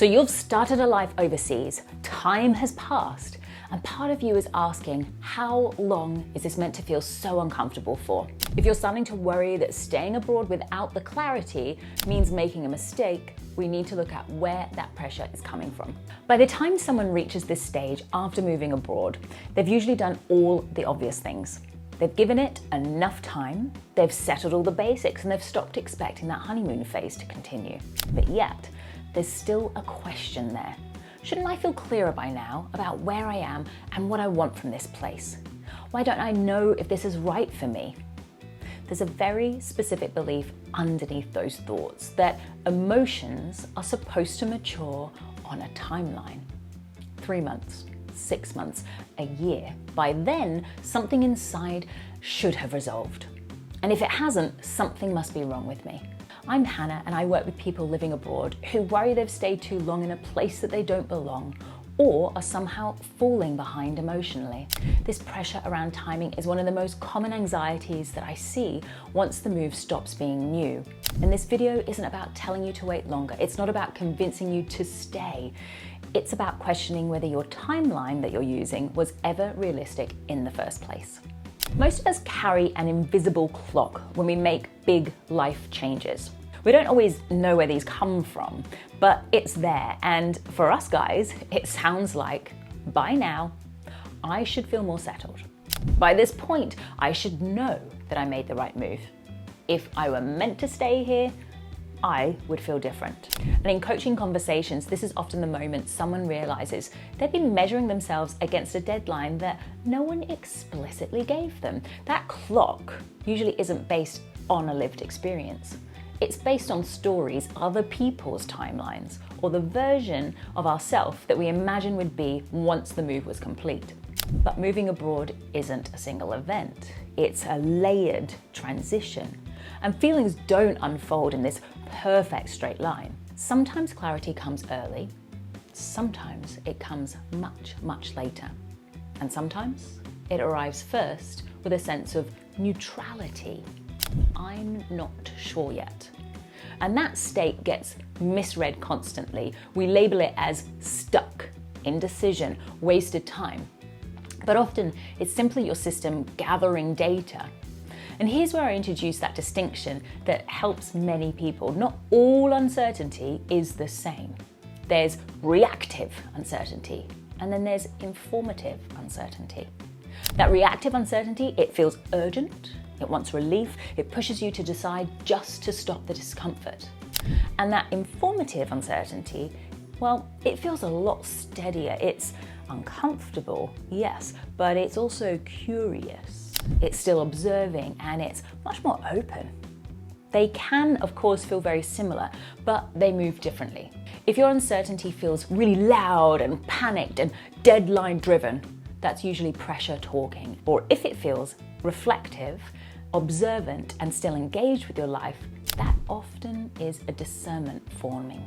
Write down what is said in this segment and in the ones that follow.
So you've started a life overseas, time has passed, and part of you is asking, how long is this meant to feel so uncomfortable for? If you're starting to worry that staying abroad without the clarity means making a mistake, we need to look at where that pressure is coming from. By the time someone reaches this stage after moving abroad, they've usually done all the obvious things. They've given it enough time, they've settled all the basics, and they've stopped expecting that honeymoon phase to continue. But yet, there's still a question there. Shouldn't I feel clearer by now about where I am and what I want from this place? Why don't I know if this is right for me? There's a very specific belief underneath those thoughts that emotions are supposed to mature on a timeline. 3 months, 6 months, a year. By then, something inside should have resolved. And if it hasn't, something must be wrong with me. I'm Hannah, and I work with people living abroad who worry they've stayed too long in a place that they don't belong, or are somehow falling behind emotionally. This pressure around timing is one of the most common anxieties that I see once the move stops being new. And this video isn't about telling you to wait longer. It's not about convincing you to stay. It's about questioning whether your timeline that you're using was ever realistic in the first place. Most of us carry an invisible clock when we make big life changes. We don't always know where these come from, but it's there. And for us guys, it sounds like, by now, I should feel more settled. By this point, I should know that I made the right move. If I were meant to stay here, I would feel different. And in coaching conversations, this is often the moment someone realizes they've been measuring themselves against a deadline that no one explicitly gave them. That clock usually isn't based on a lived experience. It's based on stories, other people's timelines, or the version of ourselves that we imagine would be once the move was complete. But moving abroad isn't a single event. It's a layered transition. And feelings don't unfold in this perfect straight line. Sometimes clarity comes early, sometimes it comes much, much later. And sometimes it arrives first with a sense of neutrality. I'm not sure yet. And that state gets misread constantly. We label it as stuck, indecision, wasted time. But often it's simply your system gathering data. And here's where I introduce that distinction that helps many people. Not all uncertainty is the same. There's reactive uncertainty, and then there's informative uncertainty. That reactive uncertainty, it feels urgent, it wants relief, it pushes you to decide just to stop the discomfort. And that informative uncertainty, well, it feels a lot steadier. It's uncomfortable, yes, but it's also curious. It's still observing, and it's much more open. They can, of course, feel very similar, but they move differently. If your uncertainty feels really loud and panicked and deadline driven, that's usually pressure talking. Or if it feels reflective, observant, and still engaged with your life, that often is a discernment forming.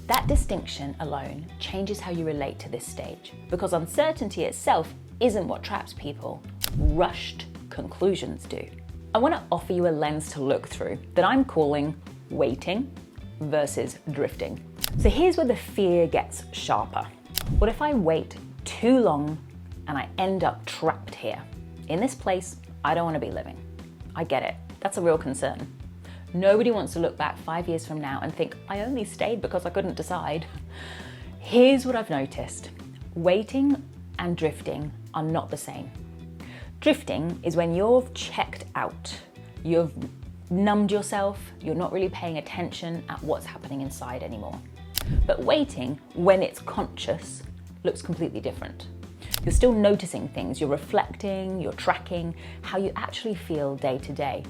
That distinction alone changes how you relate to this stage, because uncertainty itself isn't what traps people. Rushed conclusions do. I want to offer you a lens to look through that I'm calling waiting versus drifting. So here's where the fear gets sharper. What if I wait too long and I end up trapped here? In this place I don't want to be living. I get it. That's a real concern. Nobody wants to look back 5 years from now and think, I only stayed because I couldn't decide. Here's what I've noticed. Waiting and drifting are not the same. Drifting is when you've checked out, you've numbed yourself, you're not really paying attention at what's happening inside anymore. But waiting, when it's conscious, looks completely different. You're still noticing things, you're reflecting, you're tracking how you actually feel day to day.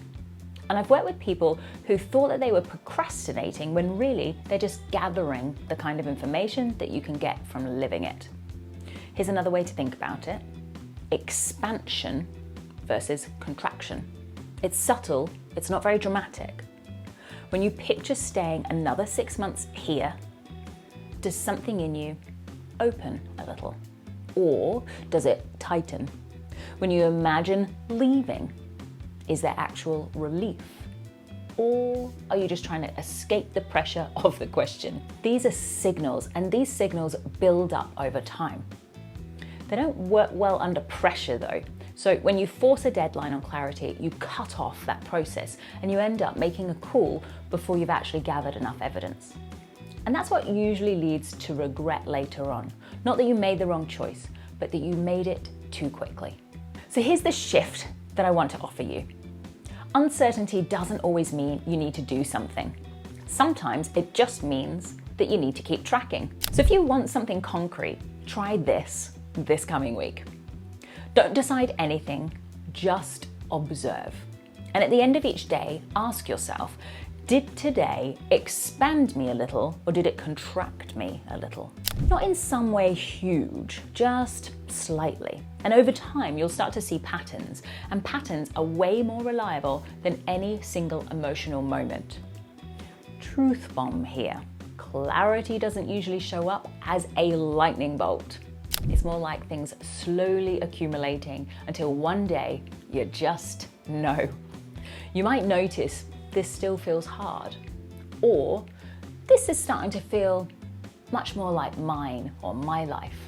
And I've worked with people who thought that they were procrastinating when really they're just gathering the kind of information that you can get from living it. Here's another way to think about it. Expansion versus contraction. It's subtle, it's not very dramatic. When you picture staying another 6 months here, does something in you open a little? Or does it tighten? When you imagine leaving, is there actual relief? Or are you just trying to escape the pressure of the question? These are signals, and these signals build up over time. They don't work well under pressure though. So when you force a deadline on clarity, you cut off that process and you end up making a call before you've actually gathered enough evidence. And that's what usually leads to regret later on. Not that you made the wrong choice, but that you made it too quickly. So here's the shift that I want to offer you. Uncertainty doesn't always mean you need to do something. Sometimes it just means that you need to keep tracking. So if you want something concrete, try this coming week. Don't decide anything, just observe. And at the end of each day, ask yourself, did today expand me a little or did it contract me a little? Not in some way huge, just slightly. And over time, you'll start to see patterns, and patterns are way more reliable than any single emotional moment. Truth bomb here. Clarity doesn't usually show up as a lightning bolt. It's more like things slowly accumulating until one day you just know. You might notice this still feels hard, or this is starting to feel much more like mine or my life.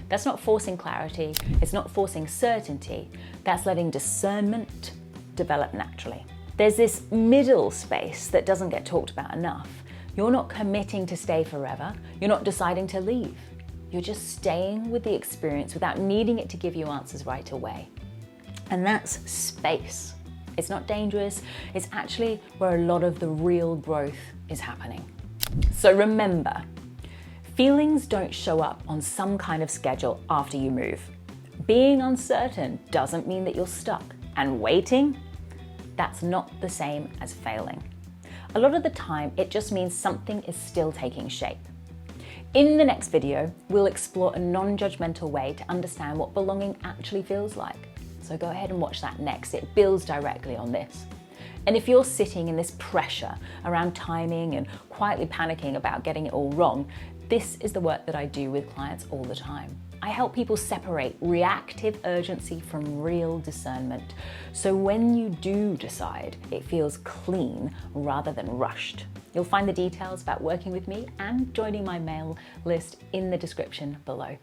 That's not forcing clarity, it's not forcing certainty, that's letting discernment develop naturally. There's this middle space that doesn't get talked about enough. You're not committing to stay forever, you're not deciding to leave. You're just staying with the experience without needing it to give you answers right away. And that's space. It's not dangerous, it's actually where a lot of the real growth is happening. So remember, feelings don't show up on some kind of schedule after you move. Being uncertain doesn't mean that you're stuck. And waiting, that's not the same as failing. A lot of the time, it just means something is still taking shape. In the next video, we'll explore a non-judgmental way to understand what belonging actually feels like. So go ahead and watch that next. It builds directly on this. And if you're sitting in this pressure around timing and quietly panicking about getting it all wrong, this is the work that I do with clients all the time. I help people separate reactive urgency from real discernment. So when you do decide, it feels clean rather than rushed. You'll find the details about working with me and joining my mail list in the description below.